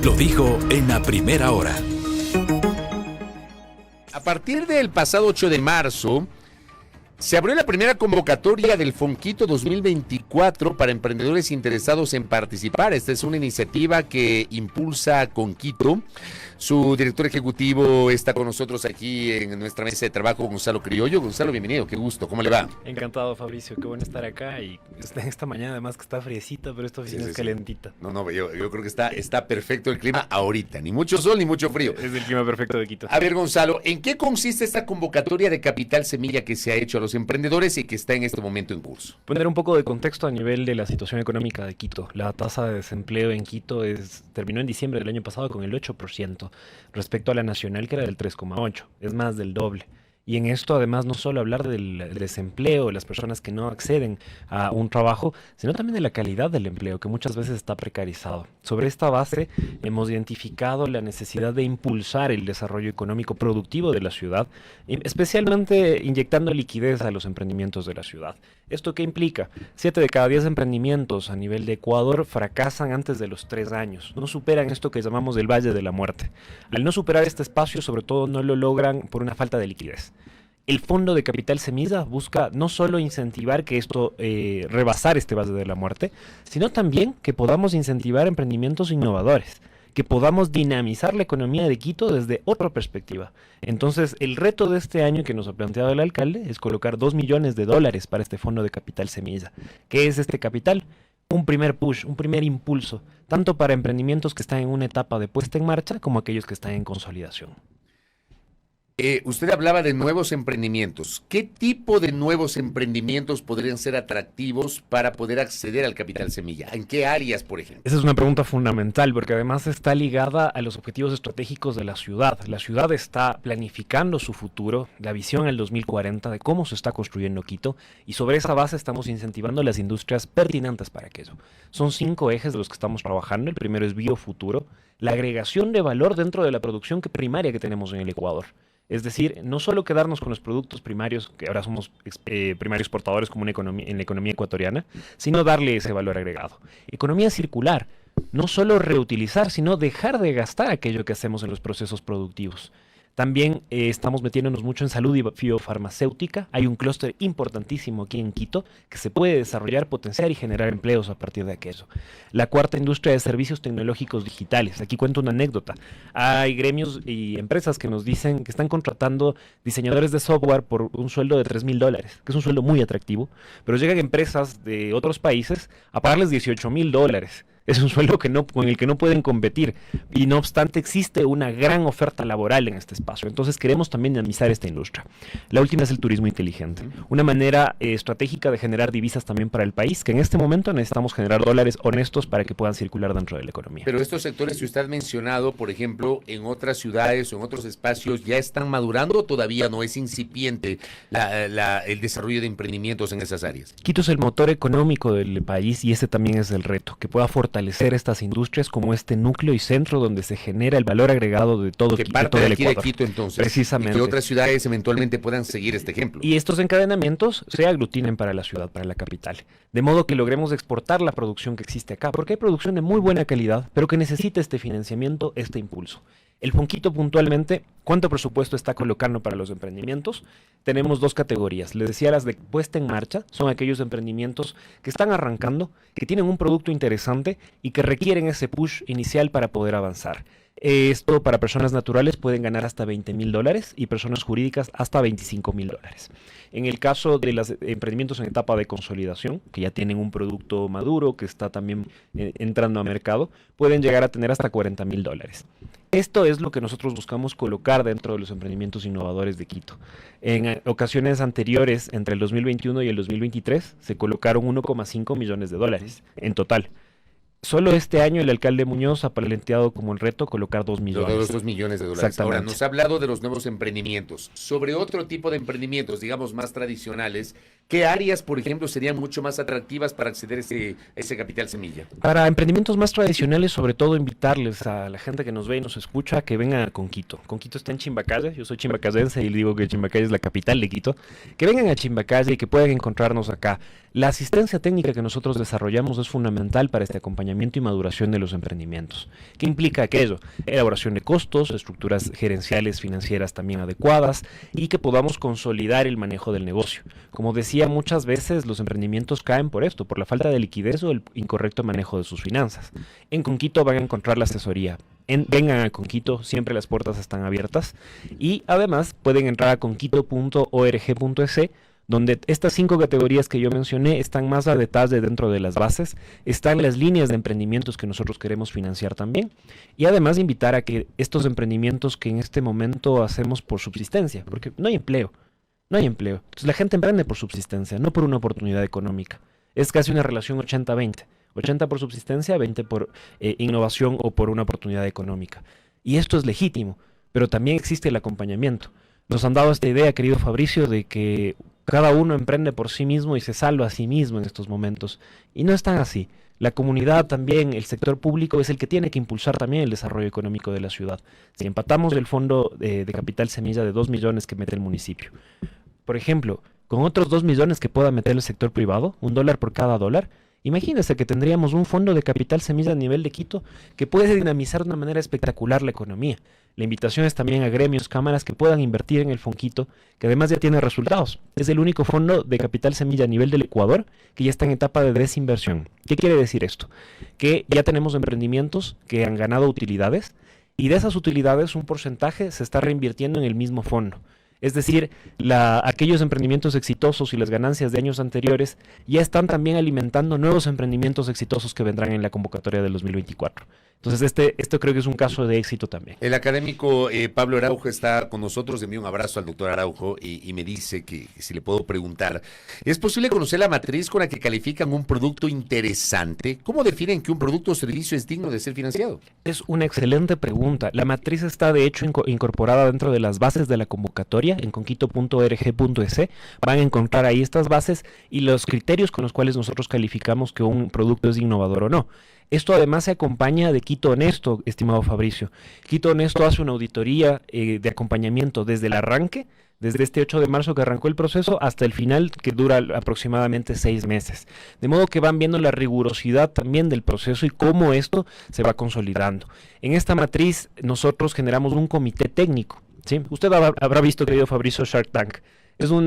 lo dijo en la primera hora. A partir del pasado 8 de marzo, se abrió la primera convocatoria del Fonquito 2024 para emprendedores interesados en participar. Esta es una iniciativa que impulsa Conquito. Su director ejecutivo está con nosotros aquí en nuestra mesa de trabajo, Gonzalo Criollo. Gonzalo, bienvenido, qué gusto, ¿cómo le va? Encantado, Fabricio, qué bueno estar acá y esta mañana además que está friecita, pero esta oficina es calentita. No, yo creo que está perfecto el clima ahorita, ni mucho sol ni mucho frío. Es el clima perfecto de Quito. A ver, Gonzalo, ¿en qué consiste esta convocatoria de Capital Semilla que se ha hecho a los emprendedores y que está en este momento en curso? Poner un poco de contexto a nivel de la situación económica de Quito. La tasa de desempleo en Quito terminó en diciembre del año pasado con el 8%, respecto a la nacional que era del 3,8%, es más del doble. Y en esto además no solo hablar del desempleo, las personas que no acceden a un trabajo, sino también de la calidad del empleo, que muchas veces está precarizado. Sobre esta base hemos identificado la necesidad de impulsar el desarrollo económico productivo de la ciudad, especialmente inyectando liquidez a los emprendimientos de la ciudad. ¿Esto qué implica? 7 de cada 10 emprendimientos a nivel de Ecuador fracasan antes de los 3 años. No superan esto que llamamos el Valle de la Muerte. Al no superar este espacio, sobre todo no lo logran por una falta de liquidez. El Fondo de Capital Semilla busca no solo incentivar que esto rebasar este Valle de la Muerte, sino también que podamos incentivar emprendimientos innovadores, que podamos dinamizar la economía de Quito desde otra perspectiva. Entonces, el reto de este año que nos ha planteado el alcalde es colocar $2 millones para este Fondo de Capital Semilla. ¿Qué es este capital? Un primer push, un primer impulso, tanto para emprendimientos que están en una etapa de puesta en marcha como aquellos que están en consolidación. Usted hablaba de nuevos emprendimientos. ¿Qué tipo de nuevos emprendimientos podrían ser atractivos para poder acceder al Capital Semilla? ¿En qué áreas, por ejemplo? Esa es una pregunta fundamental porque además está ligada a los objetivos estratégicos de la ciudad. La ciudad está planificando su futuro, la visión al 2040 de cómo se está construyendo Quito y sobre esa base estamos incentivando las industrias pertinentes para aquello. Son 5 ejes de los que estamos trabajando. El primero es biofuturo, la agregación de valor dentro de la producción primaria que tenemos en el Ecuador. Es decir, no solo quedarnos con los productos primarios, que ahora somos primarios exportadores como en la economía ecuatoriana, sino darle ese valor agregado. Economía circular, no solo reutilizar, sino dejar de gastar aquello que hacemos en los procesos productivos. También estamos metiéndonos mucho en salud y biofarmacéutica. Hay un clúster importantísimo aquí en Quito que se puede desarrollar, potenciar y generar empleos a partir de aquello. La cuarta industria de servicios tecnológicos digitales. Aquí cuento una anécdota. Hay gremios y empresas que nos dicen que están contratando diseñadores de software por un sueldo de $3,000, que es un sueldo muy atractivo, pero llegan empresas de otros países a pagarles $18,000. Es un sueldo con el que no pueden competir y no obstante existe una gran oferta laboral en este espacio. Entonces queremos también dinamizar esta industria. La última es el turismo inteligente, una manera estratégica de generar divisas también para el país, que en este momento necesitamos generar dólares honestos para que puedan circular dentro de la economía. Pero estos sectores que usted ha mencionado, por ejemplo, en otras ciudades o en otros espacios, ¿ya están madurando o todavía no es incipiente el desarrollo de emprendimientos en esas áreas? Quito es el motor económico del país y ese también es el reto, que pueda fortalecer estas industrias como este núcleo y centro donde se genera el valor agregado de todo, que Quito, parte todo de el aquí Ecuador. de Quito, entonces. Precisamente. Y que otras ciudades eventualmente puedan seguir este ejemplo. Y estos encadenamientos se aglutinen para la ciudad, para la capital. De modo que logremos exportar la producción que existe acá, porque hay producción de muy buena calidad, pero que necesita este financiamiento, este impulso. El Fonquito puntualmente, ¿cuánto presupuesto está colocando para los emprendimientos? Tenemos 2 categorías. Les decía, las de puesta en marcha son aquellos emprendimientos que están arrancando, que tienen un producto interesante y que requieren ese push inicial para poder avanzar. Esto para personas naturales pueden ganar hasta $20,000 y personas jurídicas hasta $25,000. En el caso de los emprendimientos en etapa de consolidación, que ya tienen un producto maduro, que está también entrando a mercado, pueden llegar a tener hasta $40,000. Esto es lo que nosotros buscamos colocar dentro de los emprendimientos innovadores de Quito. En ocasiones anteriores, entre el 2021 y el 2023, se colocaron $1,5 millones en total. Solo este año el alcalde Muñoz ha planteado como el reto colocar $2 millones. Los $2 millones. Ahora, nos ha hablado de los nuevos emprendimientos. Sobre otro tipo de emprendimientos, digamos más tradicionales, ¿Qué áreas, por ejemplo, serían mucho más atractivas para acceder a ese capital semilla? Para emprendimientos más tradicionales, sobre todo invitarles a la gente que nos ve y nos escucha que vengan a Conquito. Conquito está en Chimbacalle, yo soy chimbacayense y digo que Chimbacalle es la capital de Quito. Que vengan a Chimbacalle y que puedan encontrarnos acá. La asistencia técnica que nosotros desarrollamos es fundamental para este acompañamiento y maduración de los emprendimientos. ¿Qué implica aquello? Elaboración de costos, estructuras gerenciales financieras también adecuadas y que podamos consolidar el manejo del negocio. Como decía, muchas veces los emprendimientos caen por esto, por la falta de liquidez o el incorrecto manejo de sus finanzas. En Conquito van a encontrar la asesoría. Vengan a Conquito, siempre las puertas están abiertas. Y además pueden entrar a conquito.org.es, donde estas 5 categorías que yo mencioné están más a detalle dentro de las bases, están las líneas de emprendimientos que nosotros queremos financiar también, y además invitar a que estos emprendimientos que en este momento hacemos por subsistencia, porque no hay empleo. Entonces la gente emprende por subsistencia, no por una oportunidad económica. Es casi una relación 80-20. 80 por subsistencia, 20 por innovación o por una oportunidad económica. Y esto es legítimo, pero también existe el acompañamiento. Nos han dado esta idea, querido Fabricio, de que cada uno emprende por sí mismo y se salva a sí mismo en estos momentos. Y no es tan así. La comunidad también, el sector público es el que tiene que impulsar también el desarrollo económico de la ciudad. Si empatamos el fondo de capital semilla de 2 millones que mete el municipio, por ejemplo, con otros 2 millones que pueda meter el sector privado, $1 por cada dólar, imagínense que tendríamos un fondo de capital semilla a nivel de Quito que puede dinamizar de una manera espectacular la economía. La invitación es también a gremios, cámaras que puedan invertir en el Fonquito, que además ya tiene resultados. Es el único fondo de capital semilla a nivel del Ecuador que ya está en etapa de desinversión. ¿Qué quiere decir esto? Que ya tenemos emprendimientos que han ganado utilidades y de esas utilidades un porcentaje se está reinvirtiendo en el mismo fondo. Es decir, aquellos emprendimientos exitosos y las ganancias de años anteriores ya están también alimentando nuevos emprendimientos exitosos que vendrán en la convocatoria del 2024. Entonces, esto creo que es un caso de éxito también. El académico Pablo Araujo está con nosotros. Le envío un abrazo al doctor Araujo y me dice que si le puedo preguntar, ¿es posible conocer la matriz con la que califican un producto interesante? ¿Cómo definen que un producto o servicio es digno de ser financiado? Es una excelente pregunta. La matriz está de hecho incorporada dentro de las bases de la convocatoria en conquito.org.es. Van a encontrar ahí estas bases y los criterios con los cuales nosotros calificamos que un producto es innovador o no. Esto además se acompaña de Quito Honesto, estimado Fabricio. Quito Honesto hace una auditoría de acompañamiento desde el arranque, desde este 8 de marzo que arrancó el proceso hasta el final, que dura aproximadamente 6 meses. De modo que van viendo la rigurosidad también del proceso y cómo esto se va consolidando. En esta matriz nosotros generamos un comité técnico, ¿sí? Usted habrá visto, querido Fabricio, Shark Tank. Son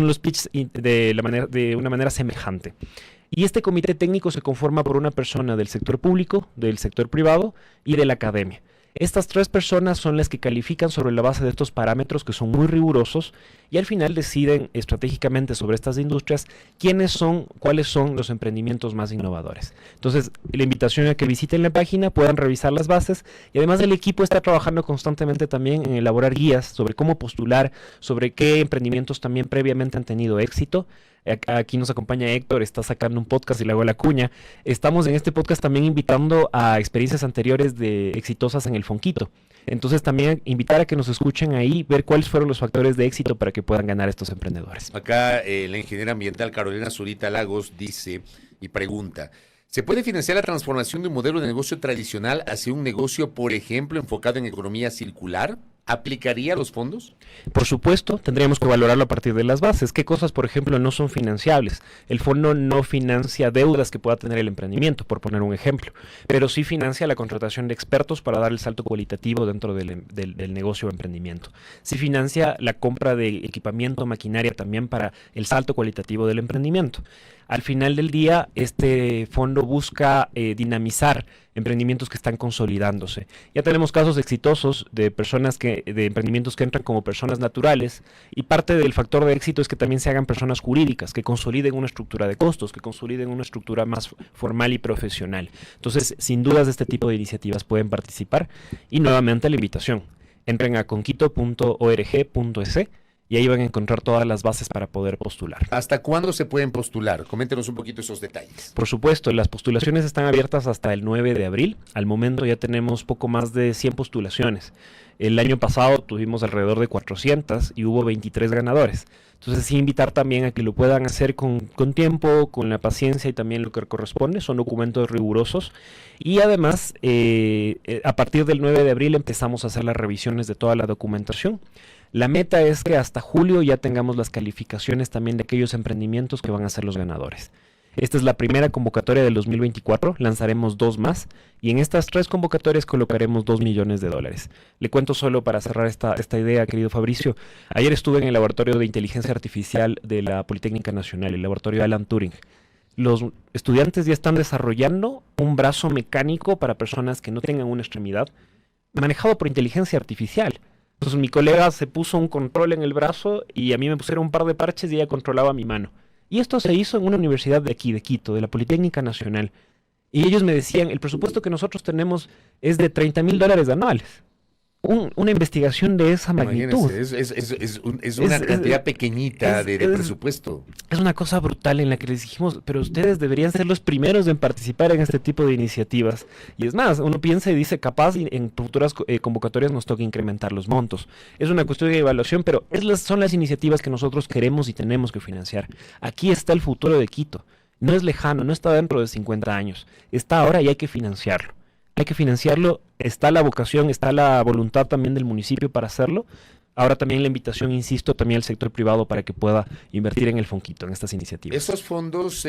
los pitches de una manera semejante. Y este comité técnico se conforma por una persona del sector público, del sector privado y de la academia. Estas 3 personas son las que califican sobre la base de estos parámetros que son muy rigurosos y al final deciden estratégicamente sobre estas industrias cuáles son los emprendimientos más innovadores. Entonces, la invitación a que visiten la página, puedan revisar las bases y además el equipo está trabajando constantemente también en elaborar guías sobre cómo postular, sobre qué emprendimientos también previamente han tenido éxito. Aquí nos acompaña Héctor, está sacando un podcast y le hago la cuña. Estamos en este podcast también invitando a experiencias anteriores exitosas en el Fonquito. Entonces también invitar a que nos escuchen ahí, ver cuáles fueron los factores de éxito para que puedan ganar estos emprendedores. Acá la ingeniera ambiental Carolina Zurita Lagos dice y pregunta, ¿se puede financiar la transformación de un modelo de negocio tradicional hacia un negocio, por ejemplo, enfocado en economía circular? ¿Aplicaría los fondos? Por supuesto, tendríamos que valorarlo a partir de las bases. ¿Qué cosas, por ejemplo, no son financiables? El fondo no financia deudas que pueda tener el emprendimiento, por poner un ejemplo, pero sí financia la contratación de expertos para dar el salto cualitativo dentro del negocio o emprendimiento. Sí financia la compra de equipamiento, maquinaria también para el salto cualitativo del emprendimiento. Al final del día, este fondo busca dinamizar emprendimientos que están consolidándose. Ya tenemos casos exitosos de emprendimientos que entran como personas naturales y parte del factor de éxito es que también se hagan personas jurídicas, que consoliden una estructura de costos, que consoliden una estructura más formal y profesional. Entonces, sin dudas, este tipo de iniciativas pueden participar y nuevamente la invitación. Entren a conquito.org.es y ahí van a encontrar todas las bases para poder postular. ¿Hasta cuándo se pueden postular? Coméntenos un poquito esos detalles. Por supuesto, las postulaciones están abiertas hasta el 9 de abril. Al momento ya tenemos poco más de 100 postulaciones. El año pasado tuvimos alrededor de 400 y hubo 23 ganadores. Entonces sí invitar también a que lo puedan hacer con tiempo, con la paciencia y también lo que corresponde. Son documentos rigurosos. Y además, a partir del 9 de abril empezamos a hacer las revisiones de toda la documentación. La meta es que hasta julio ya tengamos las calificaciones también de aquellos emprendimientos que van a ser los ganadores. Esta es la primera convocatoria del 2024, lanzaremos 2 más y en estas 3 convocatorias colocaremos $2 millones. Le cuento solo para cerrar esta idea, querido Fabricio. Ayer estuve en el laboratorio de inteligencia artificial de la Politécnica Nacional, el laboratorio Alan Turing. Los estudiantes ya están desarrollando un brazo mecánico para personas que no tengan una extremidad, manejado por inteligencia artificial. Entonces mi colega se puso un control en el brazo y a mí me pusieron un par de parches y ella controlaba mi mano. Y esto se hizo en una universidad de aquí, de Quito, de la Politécnica Nacional. Y ellos me decían, el presupuesto que nosotros tenemos es de $30,000 anuales. Una investigación de esa magnitud. Es una cantidad pequeñita de presupuesto. Es una cosa brutal en la que les dijimos, pero ustedes deberían ser los primeros en participar en este tipo de iniciativas. Y es más, uno piensa y dice, capaz en futuras convocatorias nos toca incrementar los montos. Es una cuestión de evaluación, pero son las iniciativas que nosotros queremos y tenemos que financiar. Aquí está el futuro de Quito. No es lejano, no está dentro de 50 años. Está ahora y hay que financiarlo. Hay que financiarlo, está la vocación, está la voluntad también del municipio para hacerlo. Ahora también la invitación, insisto, también al sector privado para que pueda invertir en el Fonquito, en estas iniciativas. ¿Esos fondos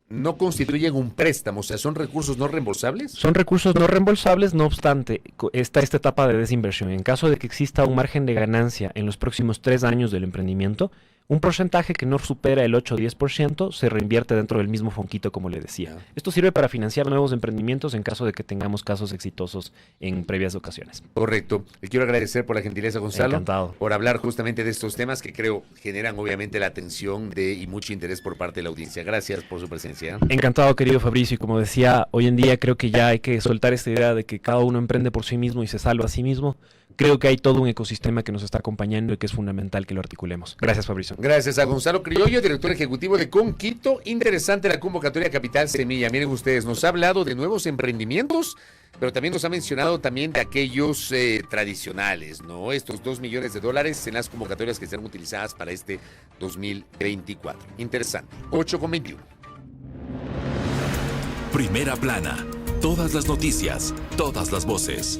no constituyen un préstamo, o sea, son recursos no reembolsables? Son recursos no reembolsables, no obstante, está esta etapa de desinversión. En caso de que exista un margen de ganancia en los próximos 3 años del emprendimiento, un porcentaje que no supera el 8 o 10% se reinvierte dentro del mismo Fonquito, como le decía. Esto sirve para financiar nuevos emprendimientos en caso de que tengamos casos exitosos en previas ocasiones. Correcto. Le quiero agradecer por la gentileza, Gonzalo. Encantado. Por hablar justamente de estos temas que creo generan obviamente la atención y mucho interés por parte de la audiencia. Gracias por su presencia. Encantado, querido Fabricio. Y como decía, hoy en día creo que ya hay que soltar esta idea de que cada uno emprende por sí mismo y se salva a sí mismo. Creo que hay todo un ecosistema que nos está acompañando y que es fundamental que lo articulemos. Gracias, Fabricio. Gracias a Gonzalo Criollo, director ejecutivo de Conquito. Interesante la convocatoria Capital Semilla. Miren ustedes, nos ha hablado de nuevos emprendimientos, pero también nos ha mencionado también de aquellos tradicionales, ¿no? Estos $2 millones en las convocatorias que serán utilizadas para este 2024. Interesante. 8:21. Primera plana. Todas las noticias, todas las voces.